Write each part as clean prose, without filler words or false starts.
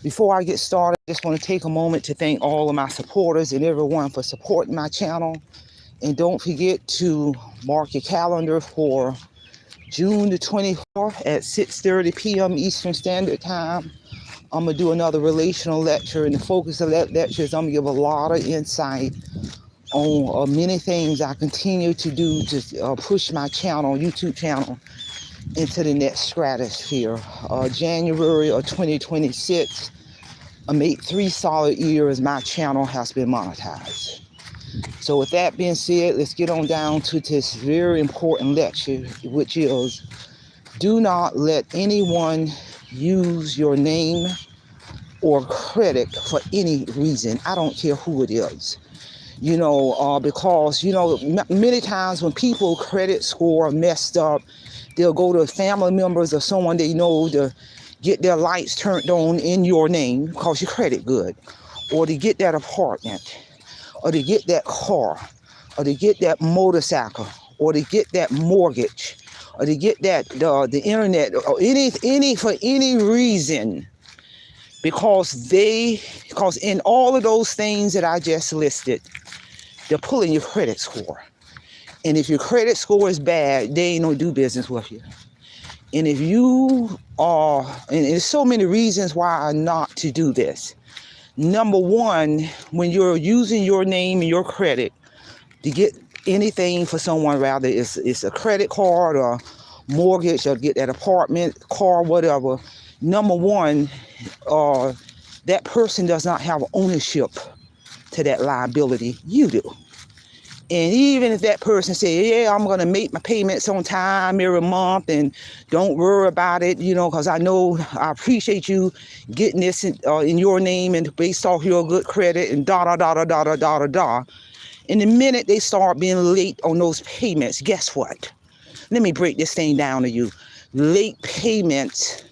Before I get started, I just want to take a moment to thank all of my supporters and everyone for supporting my channel. And don't forget to mark your calendar for June the 24th at 6:30 p.m. Eastern Standard Time. I'm going to do another relational lecture, and the focus of that lecture is I'm going to give a lot of insight on many things I continue to do to push my channel, YouTube channel, into the next stratosphere. January of 2026, I made 3 solid years my channel has been monetized. So with that being said, let's get on down to this very important lecture, which is, do not let anyone use your name or credit for any reason. I don't care who it is. Because, many times when people credit score messed up, they'll go to family members or someone they know to get their lights turned on in your name because your credit good, or to get that apartment, or to get that car, or to get that motorcycle, or to get that mortgage, or to get that the internet, or any for any reason, because in all of those things that I just listed, they're pulling your credit score. And if your credit score is bad, they ain't gonna do business with you. And if you are, and there's so many reasons why not to do this. Number one, when you're using your name and your credit to get anything for someone, rather it's a credit card or mortgage, or get that apartment, car, whatever. Number one, that person does not have ownership to that liability. You do. And even if that person say, yeah, I'm going to make my payments on time every month and don't worry about it, because I know I appreciate you getting this in your name and based off your good credit and da. And the minute they start being late on those payments, guess what? Let me break this thing down to you. Late payments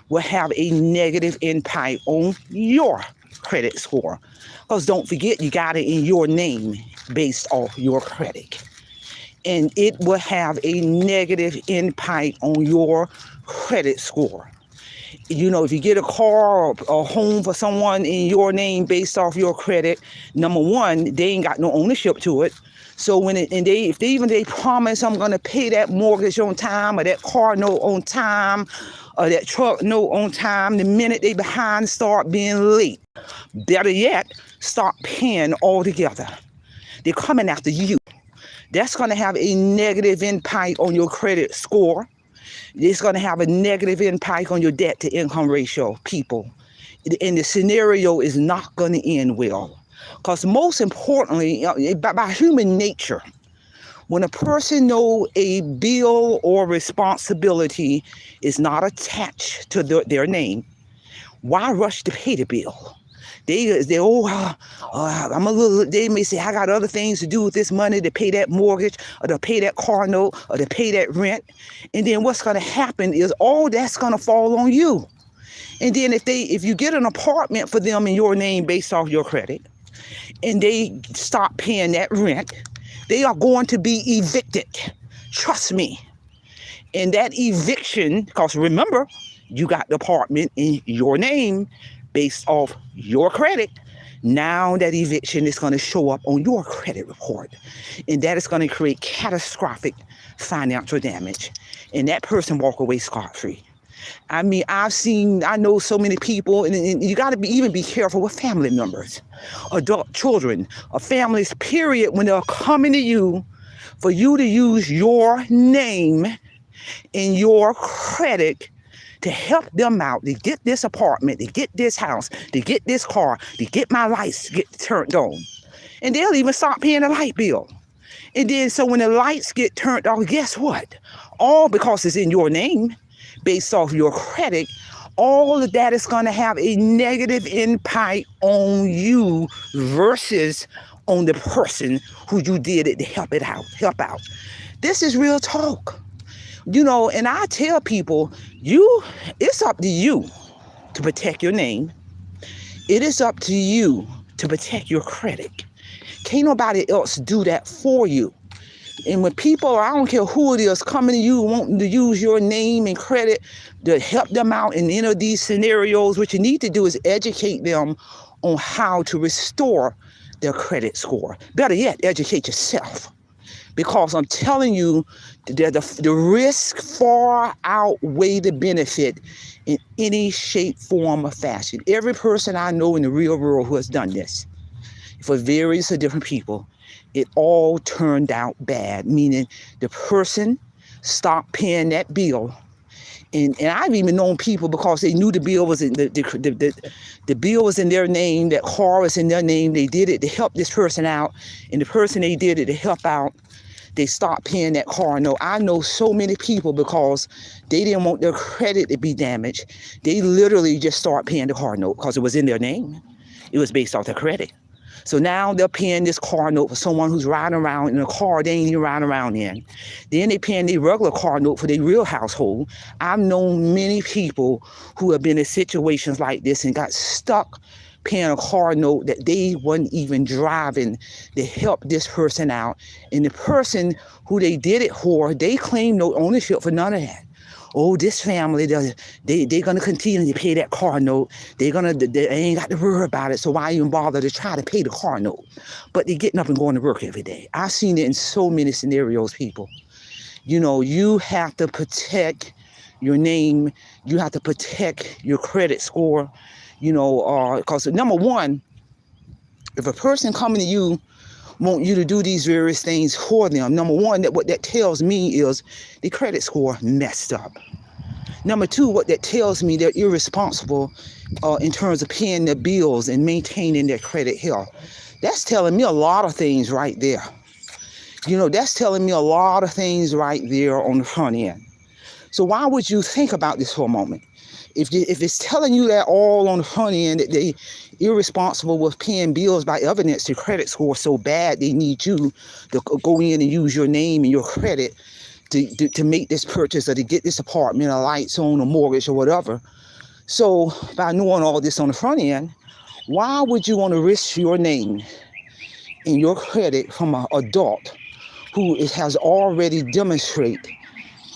will have a negative impact on your credit score. Because don't forget, you got it in your name based off your credit. And it will have a negative impact on your credit score. If you get a car or a home for someone in your name based off your credit, number one, they ain't got no ownership to it. So if they promise I'm gonna pay that mortgage on time, or that car note on time, or that truck note on time, the minute they behind start being late, better yet, stop paying altogether. They're coming after you. That's gonna have a negative impact on your credit score. It's going to have a negative impact on your debt to income ratio, people. And the scenario is not going to end well. Because most importantly, by human nature, when a person knows a bill or responsibility is not attached to their name, why rush to pay the bill? They may say, I got other things to do with this money, to pay that mortgage, or to pay that car note, or to pay that rent. And then what's going to happen is all that's going to fall on you. And then if you get an apartment for them in your name based off your credit, and they stop paying that rent, they are going to be evicted. Trust me. And that eviction, because remember, you got the apartment in your name based off your credit. Now that eviction is going to show up on your credit report, and that is going to create catastrophic financial damage, and that person walk away scot-free. I mean, I know so many people, and you got to even be careful with family members, adult children, or families, period, when they're coming to you for you to use your name and your credit to help them out, to get this apartment, to get this house, to get this car, to get my lights get turned on. And they'll even stop paying the light bill. And then so when the lights get turned off, guess what? All because it's in your name, based off your credit, all of that is going to have a negative impact on you versus on the person who you did it to help out. This is real talk. And I tell people, it's up to you to protect your name. It is up to you to protect your credit. Can't nobody else do that for you. And when people, I don't care who it is, coming to you wanting to use your name and credit to help them out in any of these scenarios, what you need to do is educate them on how to restore their credit score. Better yet, educate yourself. Because I'm telling you, the risk far outweigh the benefit in any shape, form, or fashion. Every person I know in the real world who has done this, for various different people, it all turned out bad, meaning the person stopped paying that bill. And I've even known people, because they knew the bill was in the bill was in their name, that car was in their name, they did it to help this person out, and the person they did it to help out, they stopped paying that car note. I know so many people, because they didn't want their credit to be damaged, they literally just started paying the car note because it was in their name. It was based off their credit. So now they're paying this car note for someone who's riding around in a car they ain't even riding around in. Then they paying their regular car note for their real household. I've known many people who have been in situations like this and got stuck paying a car note that they wasn't even driving to help this person out. And the person who they did it for, they claim no ownership for none of that. Oh, this family, they're going to continue to pay that car note. They ain't got to worry about it, so why even bother to try to pay the car note? But they're getting up and going to work every day. I've seen it in so many scenarios, people. You know, you have to protect your name. You have to protect your credit score, you know, because number one, if a person coming to you want you to do these various things for them, number one, what that tells me is the credit score messed up. Number two, what that tells me, they're irresponsible in terms of paying their bills and maintaining their credit health. That's telling me a lot of things right there. You know, that's telling me a lot of things right there on the front end. So why would you think about this for a moment? If it's telling you that all on the front end, that they irresponsible with paying bills by evidence their credit score so bad they need you to go in and use your name and your credit to make this purchase or to get this apartment or lights on or mortgage or whatever. So by knowing all this on the front end, why would you want to risk your name and your credit from an adult who has already demonstrated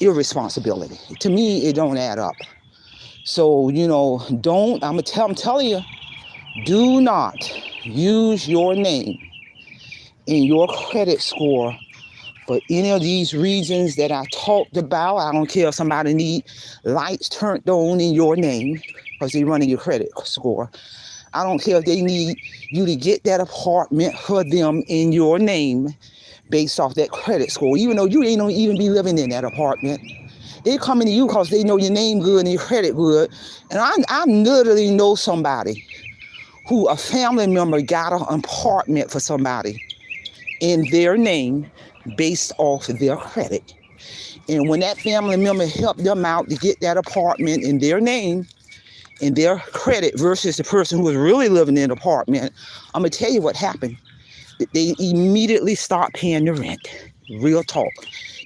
irresponsibility? To me, it don't add up. So, you know, I'm telling you, do not use your name and your credit score for any of these reasons that I talked about. I don't care if somebody need lights turned on in your name because they're running your credit score. I don't care if they need you to get that apartment for them in your name based off that credit score, even though you ain't gonna even be living in that apartment. They coming to you because they know your name good and your credit good. And I literally know somebody who a family member got an apartment for somebody in their name based off of their credit. And when that family member helped them out to get that apartment in their name and their credit versus the person who was really living in the apartment, I'm going to tell you what happened. They immediately stopped paying the rent. Real talk.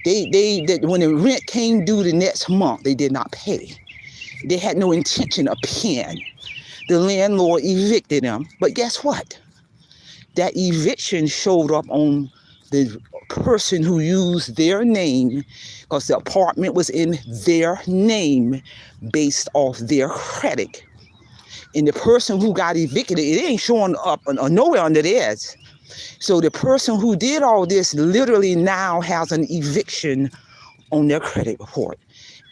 They when the rent came due the next month, they did not pay. They had no intention of paying. The landlord evicted them. But guess what? That eviction showed up on the person who used their name because the apartment was in their name based off their credit. And the person who got evicted, it ain't showing up nowhere under theirs. So the person who did all this literally now has an eviction on their credit report.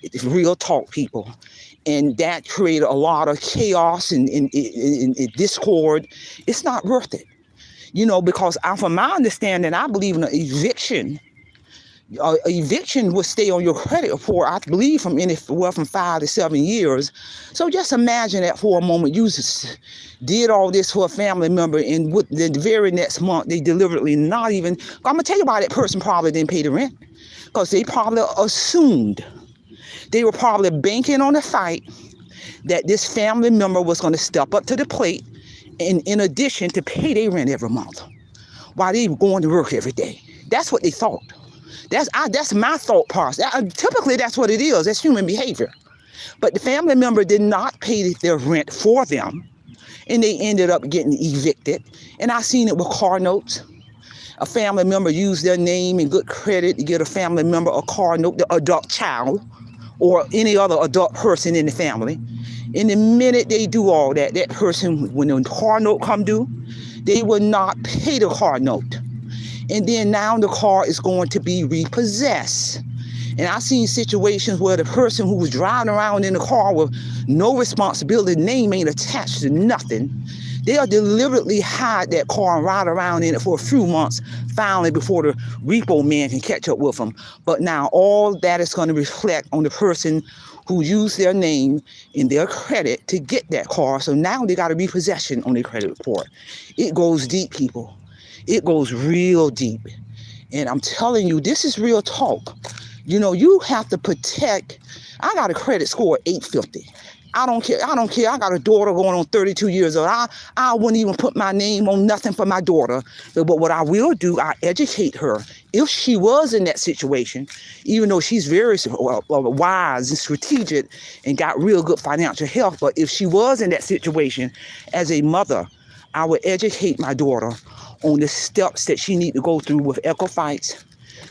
It's real talk, people. And that created a lot of chaos and discord. It's not worth it. You know, because from my understanding, I believe in an eviction. Eviction will stay on your credit report, I believe, from 5 to 7 years. So just imagine that for a moment. You did all this for a family member, and with the very next month, they deliberately not even. I'm gonna tell you why that person probably didn't pay the rent, because they probably assumed, they were probably banking on the fight that this family member was going to step up to the plate, and in addition to pay their rent every month, while they were going to work every day. That's what they thought. That's my thought process. Typically, that's what it is. That's human behavior. But the family member did not pay their rent for them, and they ended up getting evicted. And I've seen it with car notes. A family member used their name and good credit to get a family member a car note, the adult child, or any other adult person in the family. And the minute they do all that, that person, when the car note come due, they will not pay the car note. And then now the car is going to be repossessed. And I've seen situations where the person who was driving around in the car with no responsibility, name ain't attached to nothing, they'll deliberately hide that car and ride around in it for a few months, finally before the repo man can catch up with them. But now all that is going to reflect on the person who used their name and their credit to get that car. So now they got a repossession on their credit report. It goes deep, people. It goes real deep. And I'm telling you, this is real talk. You know, you have to protect. I got a credit score of 850. I don't care. I got a daughter going on 32 years old. I wouldn't even put my name on nothing for my daughter. But what I will do, I educate her. If she was in that situation, even though she's very wise and strategic and got real good financial health, but if she was in that situation as a mother, I would educate my daughter on the steps that she need to go through with Equifax,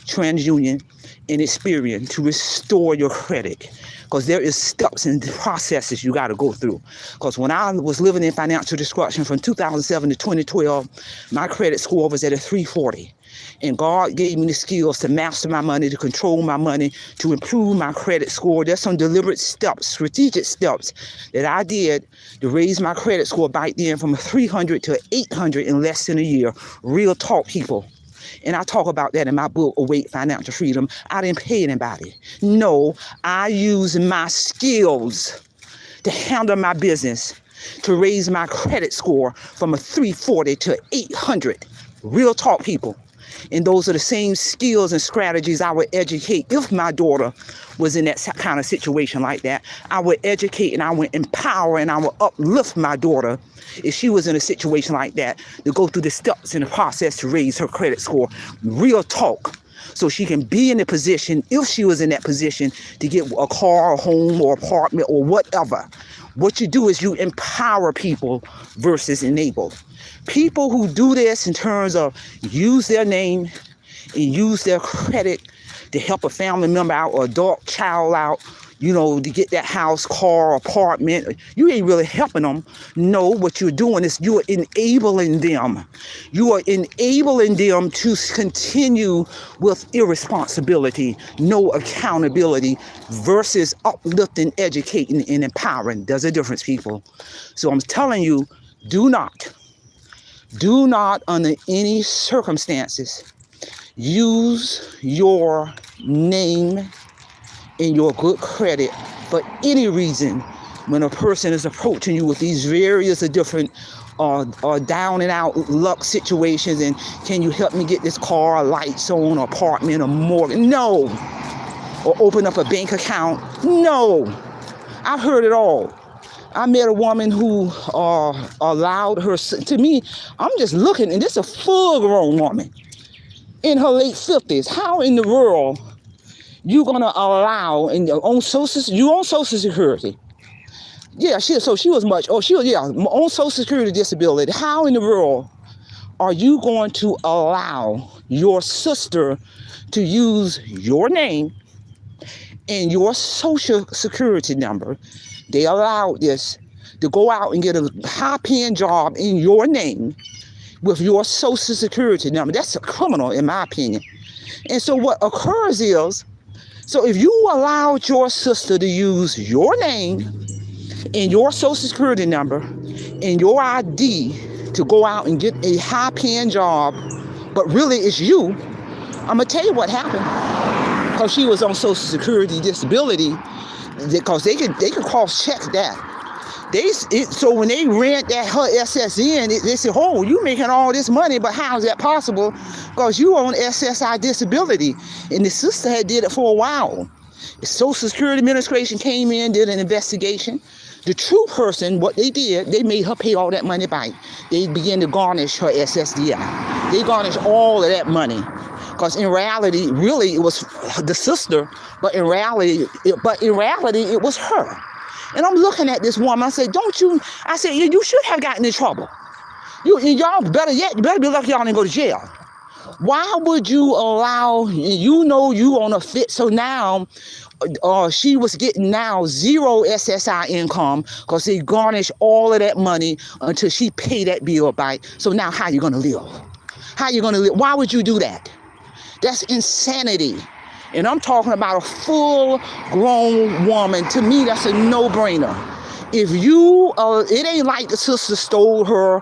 TransUnion, and Experian to restore your credit. Because there is steps and processes you got to go through. Because when I was living in financial destruction from 2007 to 2012, my credit score was at a 340. And God gave me the skills to master my money, to control my money, to improve my credit score. There's some deliberate steps, strategic steps that I did to raise my credit score back then from a 300 to 800 in less than a year. Real talk, people. And I talk about that in my book, Awake Financial Freedom. I didn't pay anybody. No, I used my skills to handle my business, to raise my credit score from a 340 to 800. Real talk, people. And those are the same skills and strategies I would educate if my daughter was in that kind of situation like that. I would educate and I would empower and I would uplift my daughter if she was in a situation like that to go through the steps in the process to raise her credit score. Real talk. So she can be in a position, if she was in that position, to get a car, a home, or apartment, or whatever. What you do is you empower people versus enable. People who do this in terms of use their name and use their credit to help a family member out or adult child out, you know, to get that house, car, apartment, you ain't really helping them. No, what you're doing is you're enabling them. You are enabling them to continue with irresponsibility, no accountability, versus uplifting, educating, and empowering. There's a difference, people. So I'm telling you, do not under any circumstances use your name and your good credit for any reason when a person is approaching you with these various different down and out luck situations and can you help me get this car, lights on, apartment, or mortgage? No. Or open up a bank account? No. I've heard it all. I met a woman who allowed her, to me, I'm just looking, and this is a full-grown woman in her late 50s. How in the world you gonna allow, and on Social Security? Yeah, she was on Social Security disability. How in the world are you going to allow your sister to use your name and your Social Security number? They allowed this to go out and get a high-paying job in your name with your Social Security number. That's a criminal, in my opinion. And so what occurs is, so if you allowed your sister to use your name and your Social Security number and your ID to go out and get a high-paying job, but really it's you, I'm going to tell you what happened. Because she was on Social Security disability, because they could cross-check that. So when they ran that her SSN, they said, oh, you making all this money, but how is that possible? Because you on SSI disability. And the sister had did it for a while. The Social Security Administration came in, did an investigation. The true person, what they did, they made her pay all that money back. They began to garnish her SSDI. They garnished all of that money. Because in reality, really, it was the sister, but in reality, it was her. And I'm looking at this woman. I said, you should have gotten in trouble. Y'all better yet, you better be lucky y'all didn't go to jail. Why would you allow, you know, you on a fit? So now she was getting now zero SSI income because they garnish all of that money until she paid that bill back. So now how you going to live? How you going to live? Why would you do that? That's insanity. And I'm talking about a full-grown woman. To me, that's a no-brainer. If you, it ain't like the sister stole her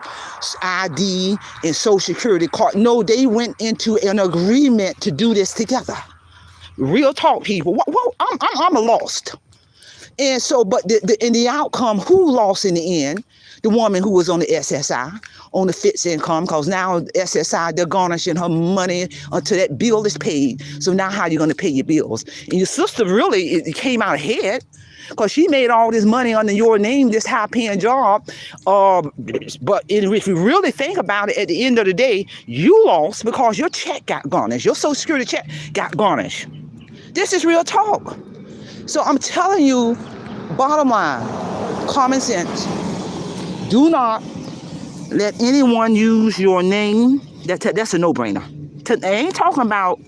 ID and social security card. No, they went into an agreement to do this together. Real talk, people. Well, I'm lost. And so, but in the outcome, who lost in the end? The woman who was on the SSI, on the fixed income, because now SSI, they're garnishing her money until that bill is paid. So now how are you going to pay your bills? And your sister really it came out ahead because she made all this money under your name, this high-paying job. But if you really think about it, at the end of the day, you lost because your check got garnished. Your Social Security check got garnished. This is real talk. So I'm telling you, bottom line, common sense. Do not let anyone use your name. That's a no-brainer. I ain't talking about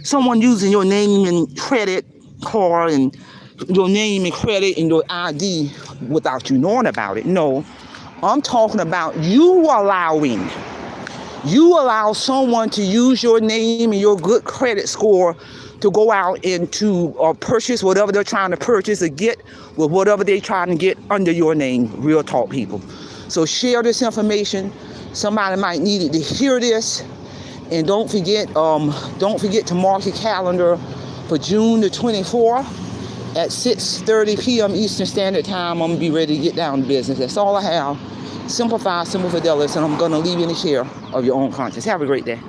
someone using your name and credit card and your name and credit and your ID without you knowing about it. No, I'm talking about you allow someone to use your name and your good credit score to go out and to purchase whatever they're trying to purchase or get with whatever they're trying to get under your name. Real talk, people. So share this information. Somebody might need it to hear this. And don't forget to mark your calendar for June the 24th at 6:30 p.m. Eastern Standard Time. I'm going to be ready to get down to business. That's all I have. Simplify, simple fidelis, and I'm going to leave you in the care of your own conscience. Have a great day.